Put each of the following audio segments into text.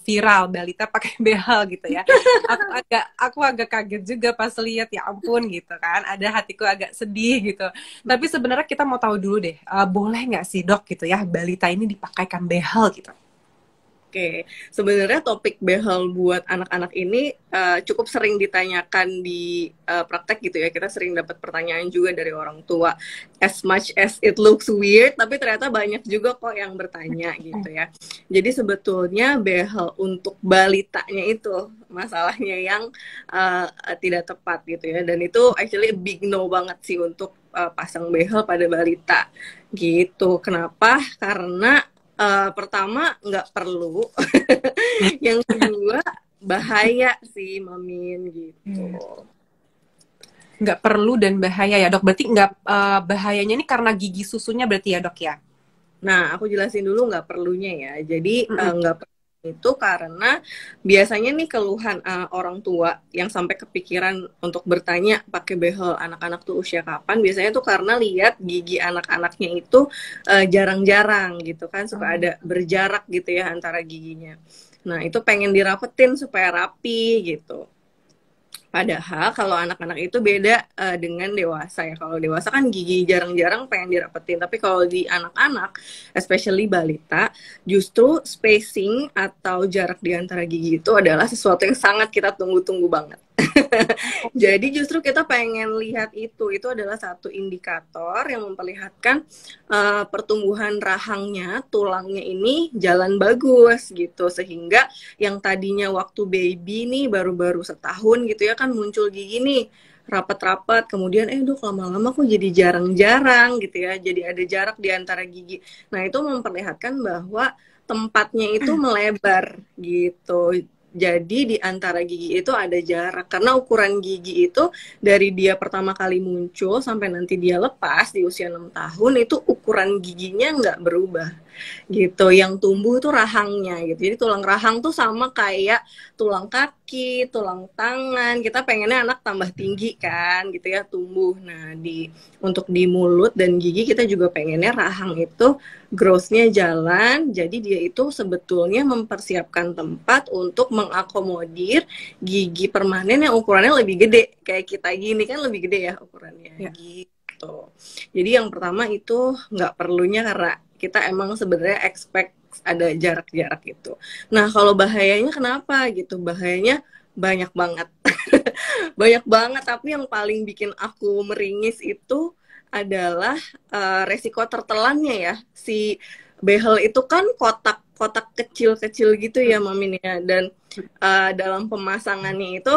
viral balita pakai behel gitu ya. Aku agak kaget juga pas lihat, ya ampun gitu kan. Ada hatiku agak sedih gitu. Tapi sebenarnya kita mau tahu dulu deh, boleh nggak sih dok gitu ya balita ini dipakaikan behel gitu? Oke, sebenarnya topik behel buat anak-anak ini cukup sering ditanyakan di praktek gitu ya. Kita sering dapat pertanyaan juga dari orang tua. As much as it looks weird, tapi ternyata banyak juga kok yang bertanya gitu ya. Jadi sebetulnya behel untuk balitanya itu masalahnya yang tidak tepat gitu ya. Dan itu actually a big no banget sih untuk pasang behel pada balita gitu. Kenapa? Karena pertama nggak perlu, yang kedua bahaya sih Mamin gitu. Nggak perlu dan bahaya ya dok. Berarti nggak, bahayanya ini karena gigi susunya berarti ya dok ya? Nah, aku jelasin dulu nggak perlunya ya. Jadi Mm-mm. nggak perlu itu karena biasanya nih keluhan orang tua yang sampai kepikiran untuk bertanya pakai behel anak-anak tuh usia kapan, biasanya tuh karena lihat gigi anak-anaknya itu jarang-jarang gitu kan, suka ada berjarak gitu ya antara giginya. Nah, itu pengen dirapetin supaya rapi gitu. Padahal kalau anak-anak itu beda dengan dewasa ya. Kalau dewasa kan gigi jarang-jarang pengen dirapetin. Tapi kalau di anak-anak, especially balita, justru spacing atau jarak di antara gigi itu adalah sesuatu yang sangat kita tunggu-tunggu banget. Jadi justru kita pengen lihat itu adalah satu indikator yang memperlihatkan pertumbuhan rahangnya, tulangnya ini jalan bagus gitu, sehingga yang tadinya waktu baby nih baru-baru setahun gitu ya kan muncul gigi nih rapat-rapat, kemudian dok lama-lama kok jadi jarang-jarang gitu ya, jadi ada jarak di antara gigi. Nah itu memperlihatkan bahwa tempatnya itu melebar gitu. Jadi di antara gigi itu ada jarak, karena ukuran gigi itu dari dia pertama kali muncul sampai nanti dia lepas di usia 6 tahun itu ukuran giginya nggak berubah gitu. Yang tumbuh itu rahangnya gitu. Jadi tulang rahang tuh sama kayak tulang kaki, tulang tangan. Kita pengennya anak tambah tinggi kan gitu ya, tumbuh. Nah, untuk di mulut dan gigi kita juga pengennya rahang itu growth-nya jalan. Jadi dia itu sebetulnya mempersiapkan tempat untuk mengakomodir gigi permanen yang ukurannya lebih gede. Kayak kita gini kan lebih gede ya ukurannya Ya. gitu. Jadi yang pertama itu nggak perlunya karena kita emang sebenarnya expect ada jarak-jarak gitu. Nah kalau bahayanya kenapa gitu? Bahayanya banyak banget. Banyak banget, tapi yang paling bikin aku meringis itu adalah resiko tertelannya ya. Si behel itu kan kotak-kotak kecil-kecil gitu ya Mamin ya. Dan dalam pemasangannya itu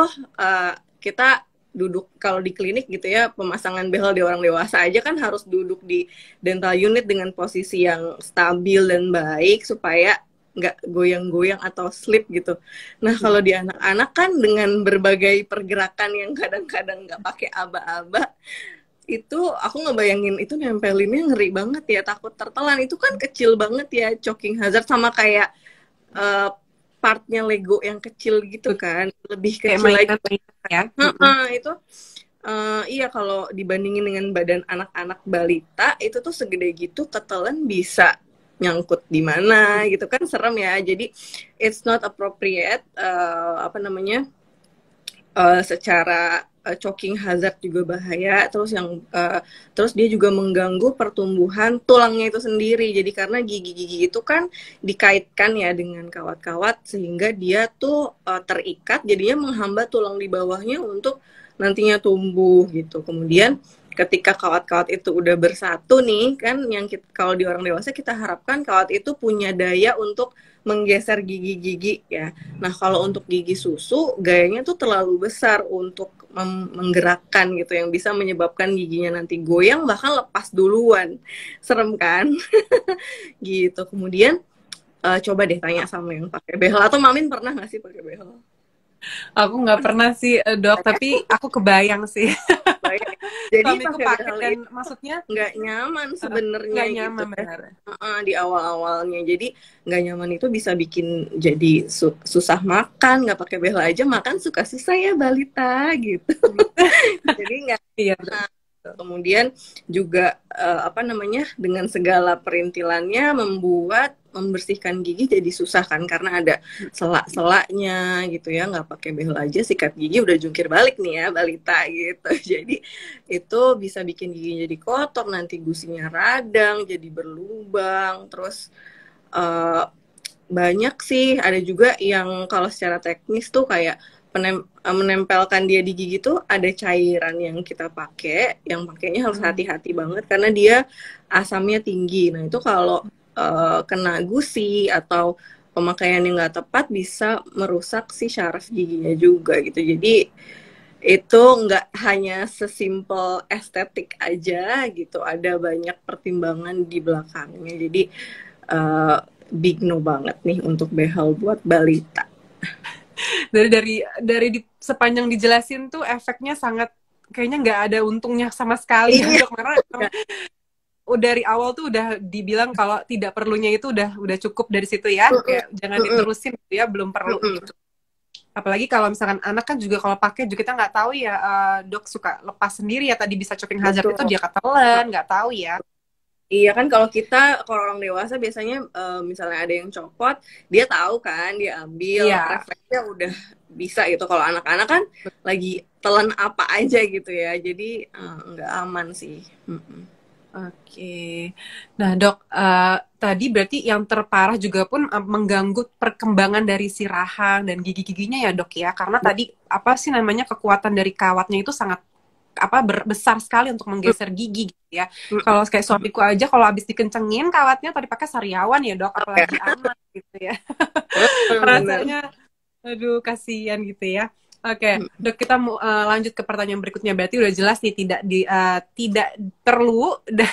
kita duduk kalau di klinik gitu ya, pemasangan behel di orang dewasa aja kan harus duduk di dental unit dengan posisi yang stabil dan baik supaya nggak goyang-goyang atau slip gitu. Nah kalau di anak-anak kan dengan berbagai pergerakan yang kadang-kadang nggak pakai aba-aba, itu aku ngebayangin itu nempelinnya ngeri banget ya, takut tertelan. Itu kan kecil banget ya, choking hazard sama kayak uh, partnya Lego yang kecil gitu kan, lebih Kayak kecil lagi. mainan-mainan ya. Mm-mm. Itu iya kalau dibandingin dengan badan anak-anak balita itu tuh segede gitu, ketelan bisa nyangkut di mana gitu kan, serem ya. Jadi it's not appropriate, apa namanya, secara choking hazard juga bahaya. Terus dia juga mengganggu pertumbuhan tulangnya itu sendiri. Jadi karena gigi-gigi itu kan dikaitkan ya dengan kawat-kawat sehingga dia tuh terikat, jadinya menghambat tulang di bawahnya untuk nantinya tumbuh gitu. Kemudian ketika kawat-kawat itu udah bersatu nih kan, kalau di orang dewasa kita harapkan kawat itu punya daya untuk menggeser gigi-gigi ya. Nah kalau untuk gigi susu gayanya tuh terlalu besar untuk menggerakkan gitu, yang bisa menyebabkan giginya nanti goyang bahkan lepas duluan, serem kan. Gitu. Kemudian coba deh tanya sama yang pakai behel, atau Mamin pernah nggak sih pakai behel? Aku nggak pernah sih dok, tapi aku kebayang sih. Baik. Jadi Suamiku pakai pakai behel dan itu maksudnya nggak nyaman sebenarnya nggak gitu nyaman ya. benar. Di awal-awalnya, jadi nggak nyaman itu bisa bikin jadi susah makan. Nggak pakai behel aja makan suka susah ya balita gitu. Jadi nggak. Iya. Kemudian juga apa namanya, dengan segala perintilannya membuat membersihkan gigi jadi susah kan, karena ada selak-selaknya gitu ya. Nggak pakai behel aja sikat gigi udah jungkir balik nih ya balita gitu. Jadi itu bisa bikin gigi jadi kotor, nanti gusinya radang, jadi berlubang. Terus banyak sih, ada juga yang kalau secara teknis tuh kayak menempelkan dia di gigi tuh ada cairan yang kita pakai, yang pakainya harus hati-hati banget karena dia asamnya tinggi. Nah itu kalau kena gusi atau pemakaian yang nggak tepat bisa merusak si syaraf giginya juga gitu. Jadi itu nggak hanya sesimpel estetik aja gitu, ada banyak pertimbangan di belakangnya. Jadi big no banget nih untuk behel buat balita. Sepanjang dijelasin tuh efeknya sangat kayaknya nggak ada untungnya sama sekali ya dok, karena dari awal tuh udah dibilang kalau tidak perlunya itu udah cukup dari situ ya, kayak jangan diterusin gitu ya, belum perlu gitu. Apalagi kalau misalkan anak kan juga kalau pakai juga kita nggak tahu ya, dok suka lepas sendiri ya, tadi bisa chopping hazard itu dia ketelan, nggak tahu ya. Iya kan, kalau orang dewasa biasanya misalnya ada yang copot, dia tahu kan, dia ambil, refleksnya udah bisa gitu. Kalau anak-anak kan lagi telan apa aja gitu ya, jadi nggak aman sih. Oke. Nah dok, tadi berarti yang terparah juga pun mengganggu perkembangan dari si rahang dan gigi-giginya ya dok ya, karena tadi apa sih namanya, kekuatan dari kawatnya itu sangat besar sekali untuk menggeser gigi gitu ya. Kalau kayak suamiku aja kalau habis dikencengin kawatnya tadi pakai sariawan ya dok, apalagi anak gitu ya. Rasanya aduh kasihan gitu ya. Oke, dok, kita mau lanjut ke pertanyaan berikutnya. Berarti udah jelas nih tidak perlu dan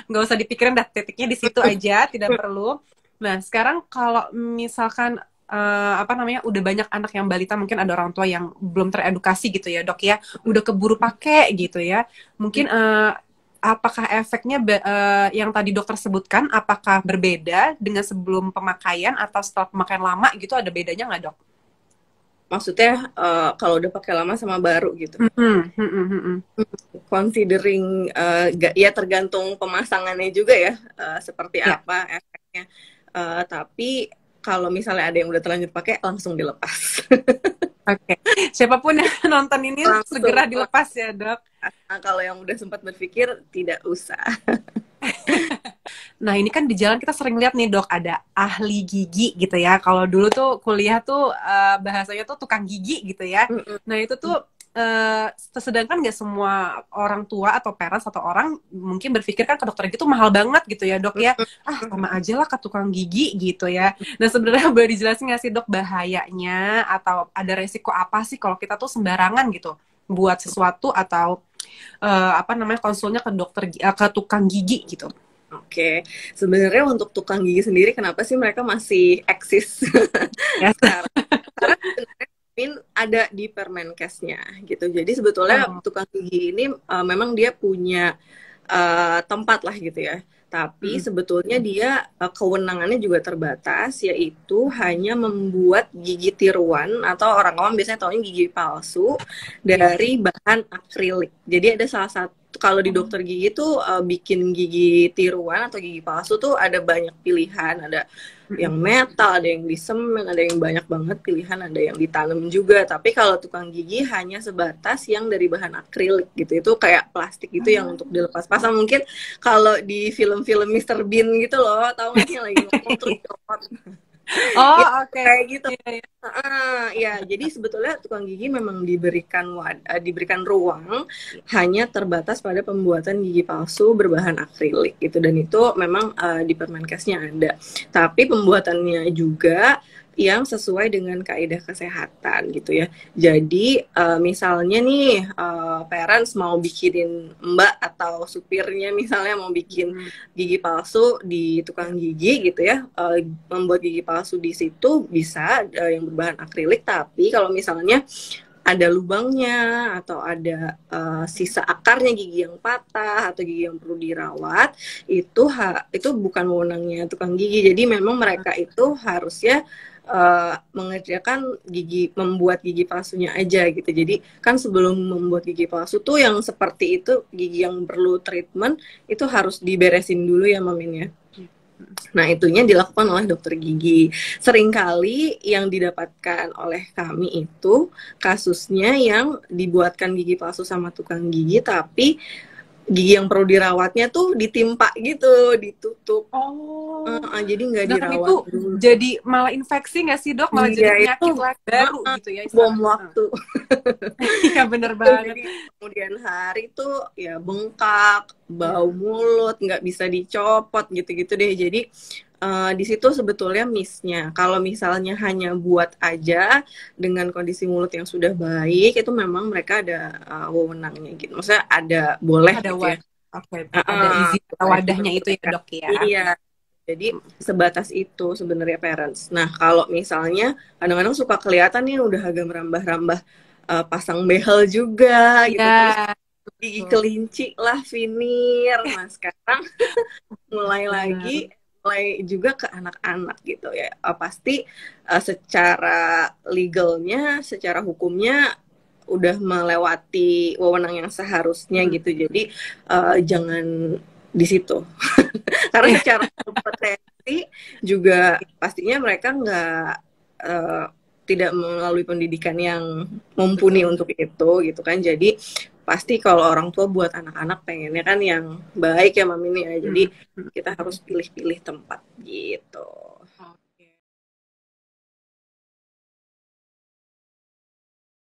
nggak usah dipikirin, dah titiknya di situ aja, tidak perlu. Nah sekarang kalau misalkan udah banyak anak yang balita, mungkin ada orang tua yang belum teredukasi gitu ya dok ya, udah keburu pakai gitu ya, mungkin apakah efeknya yang tadi dokter sebutkan, apakah berbeda dengan sebelum pemakaian atau setelah pemakaian lama gitu, ada bedanya nggak dok? Maksudnya kalau udah pakai lama sama baru gitu. Considering ya tergantung pemasangannya juga ya, seperti apa efeknya. Tapi kalau misalnya ada yang udah terlanjur pakai, langsung dilepas. Oke. Siapapun yang nonton ini langsung segera dilepas ya dok. Nah, kalau yang udah sempat berpikir, tidak usah. Nah ini kan di jalan kita sering lihat nih dok, ada ahli gigi gitu ya. Kalau dulu tuh kuliah tuh bahasanya tuh tukang gigi gitu ya. Nah itu tuh sedangkan nggak semua orang tua atau parents atau orang mungkin berpikir kan ke dokter gigi itu mahal banget gitu ya dok ya. Sama aja lah ke tukang gigi gitu ya. Nah sebenarnya boleh dijelasin nggak sih dok bahayanya atau ada resiko apa sih kalau kita tuh sembarangan gitu buat sesuatu atau konsulnya ke dokter ke tukang gigi gitu? Oke, sebenarnya untuk tukang gigi sendiri kenapa sih mereka masih eksis sekarang? Karena sebenarnya ada di Permenkesnya gitu. Jadi sebetulnya tukang gigi ini memang dia punya tempat lah gitu ya. Tapi sebetulnya dia kewenangannya juga terbatas, yaitu hanya membuat gigi tiruan atau orang awam biasanya taunya gigi palsu dari bahan akrilik. Jadi ada salah satu, kalau di dokter gigi tuh bikin gigi tiruan atau gigi palsu tuh ada banyak pilihan, ada yang metal, ada yang disemen, ada yang banyak banget pilihan, ada yang ditanam juga. Tapi kalau tukang gigi hanya sebatas yang dari bahan akrilik gitu, itu kayak plastik gitu yang untuk dilepas pasang. Mungkin kalau di film-film Mr. Bean gitu loh, tahu nggak sih yang lagi ngomong terus copot. Oke. Kayak gitu. Ya, jadi sebetulnya tukang gigi memang diberikan ruang hanya terbatas pada pembuatan gigi palsu berbahan akrilik gitu, dan itu memang di Permenkesnya ada. Tapi pembuatannya juga yang sesuai dengan kaidah kesehatan gitu ya. Jadi misalnya nih parents mau bikinin mbak atau supirnya misalnya mau bikin gigi palsu di tukang gigi gitu ya, membuat gigi palsu di situ bisa yang berbahan akrilik. Tapi kalau misalnya ada lubangnya atau ada sisa akarnya gigi yang patah atau gigi yang perlu dirawat, itu bukan wewenangnya tukang gigi. Jadi memang mereka itu harusnya mengerjakan membuat gigi palsunya aja gitu. Jadi kan sebelum membuat gigi palsu tuh yang seperti itu, gigi yang perlu treatment itu harus diberesin dulu ya Mamin ya. Nah, itunya dilakukan oleh dokter gigi. Seringkali yang didapatkan oleh kami itu kasusnya yang dibuatkan gigi palsu sama tukang gigi, tapi gigi yang perlu dirawatnya tuh ditimpa gitu, ditutup. Oh, Jadi nggak dan itu dirawat dulu. jadi malah infeksi nggak sih dok? Malah jadi Iya, itu penyakit lah baru gitu ya bom istilahnya. waktu. Iya bener banget. Jadi kemudian hari tuh ya bengkak, bau mulut, nggak bisa dicopot gitu-gitu deh. Jadi di situ sebetulnya miss-nya. Kalau misalnya hanya buat aja dengan kondisi mulut yang sudah baik, itu memang mereka ada wewenangnya gitu. Maksudnya ada boleh Ada gitu ya. ada izin atau wadahnya itu ya dok ya. Iya. Jadi sebatas itu sebenarnya parents. Nah kalau misalnya kadang-kadang suka kelihatan nih udah agak merambah-rambah pasang behel juga gitu, terus Iya. gigi kelinci lah, vinir. Nah sekarang mulai lagi, mulai juga ke anak-anak gitu ya. Pasti secara legalnya, secara hukumnya udah melewati wewenang yang seharusnya gitu. Jadi jangan di situ. Karena secara kompetensi juga pastinya mereka tidak melalui pendidikan yang mumpuni untuk itu gitu kan. Jadi pasti kalau orang tua buat anak-anak pengennya kan yang baik ya Mami ya. Jadi kita harus pilih-pilih tempat gitu.